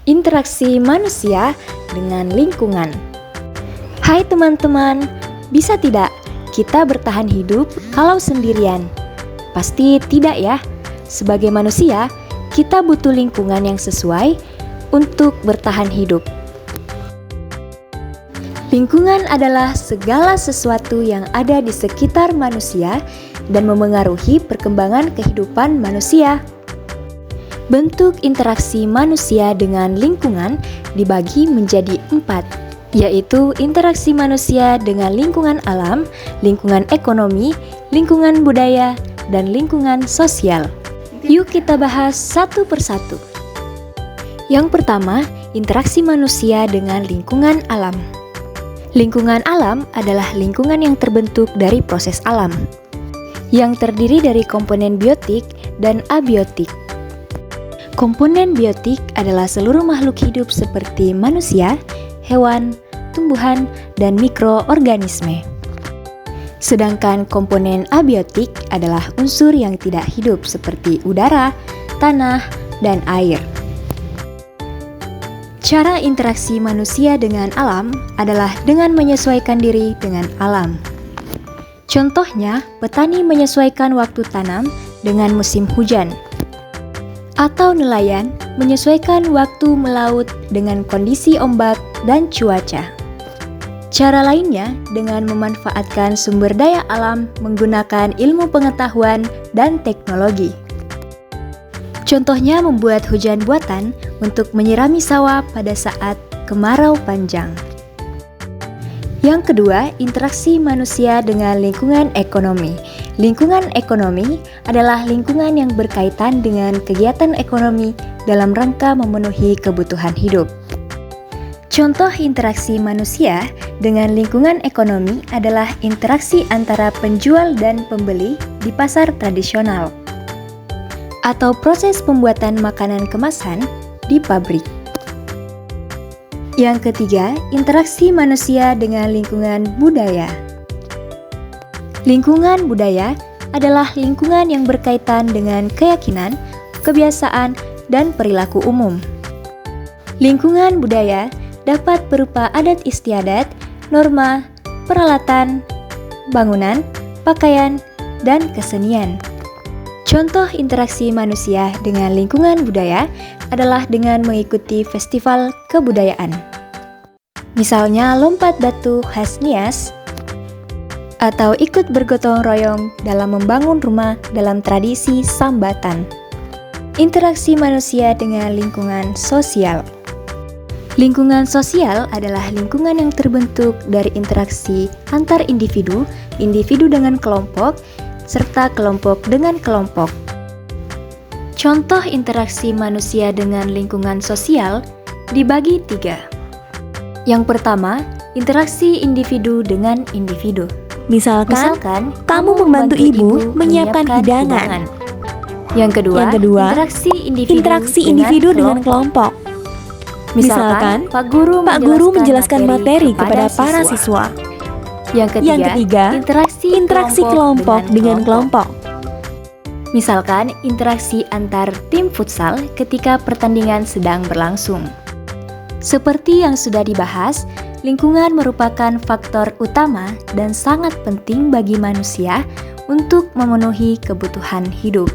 Interaksi manusia dengan lingkungan. Hai teman-teman, bisa tidak kita bertahan hidup kalau sendirian? Pasti tidak ya. Sebagai manusia, kita butuh lingkungan yang sesuai untuk bertahan hidup. Lingkungan adalah segala sesuatu yang ada di sekitar manusia dan memengaruhi perkembangan kehidupan manusia. Bentuk interaksi manusia dengan lingkungan dibagi menjadi 4, yaitu interaksi manusia dengan lingkungan alam, lingkungan ekonomi, lingkungan budaya, dan lingkungan sosial. Yuk kita bahas satu persatu. Yang pertama, interaksi manusia dengan lingkungan alam. Lingkungan alam adalah lingkungan yang terbentuk dari proses alam, yang terdiri dari komponen biotik dan abiotik. Komponen biotik adalah seluruh makhluk hidup seperti manusia, hewan, tumbuhan, dan mikroorganisme. Sedangkan komponen abiotik adalah unsur yang tidak hidup seperti udara, tanah, dan air. Cara interaksi manusia dengan alam adalah dengan menyesuaikan diri dengan alam. Contohnya, petani menyesuaikan waktu tanam dengan musim hujan, atau nelayan menyesuaikan waktu melaut dengan kondisi ombak dan cuaca. Cara lainnya dengan memanfaatkan sumber daya alam menggunakan ilmu pengetahuan dan teknologi. Contohnya membuat hujan buatan untuk menyirami sawah pada saat kemarau panjang. Yang kedua, interaksi manusia dengan lingkungan ekonomi. Lingkungan ekonomi adalah lingkungan yang berkaitan dengan kegiatan ekonomi dalam rangka memenuhi kebutuhan hidup. Contoh interaksi manusia dengan lingkungan ekonomi adalah interaksi antara penjual dan pembeli di pasar tradisional, atau proses pembuatan makanan kemasan di pabrik. Yang ketiga, interaksi manusia dengan lingkungan budaya. Lingkungan budaya adalah lingkungan yang berkaitan dengan keyakinan, kebiasaan, dan perilaku umum. Lingkungan budaya dapat berupa adat istiadat, norma, peralatan, bangunan, pakaian, dan kesenian. Contoh interaksi manusia dengan lingkungan budaya adalah dengan mengikuti festival kebudayaan. Misalnya lompat batu khas Nias, atau ikut bergotong royong dalam membangun rumah dalam tradisi sambatan. Interaksi manusia dengan lingkungan sosial. Lingkungan sosial adalah lingkungan yang terbentuk dari interaksi antar individu, individu dengan kelompok, serta kelompok dengan kelompok. Contoh interaksi manusia dengan lingkungan sosial dibagi 3. Yang pertama, interaksi individu dengan individu. Misalkan kamu membantu ibu menyiapkan hidangan. Yang kedua, interaksi individu dengan kelompok. Misalkan Pak Guru menjelaskan materi kepada para siswa. Yang ketiga, interaksi kelompok dengan kelompok. Misalkan interaksi antar tim futsal ketika pertandingan sedang berlangsung. Seperti yang sudah dibahas, lingkungan merupakan faktor utama dan sangat penting bagi manusia untuk memenuhi kebutuhan hidup.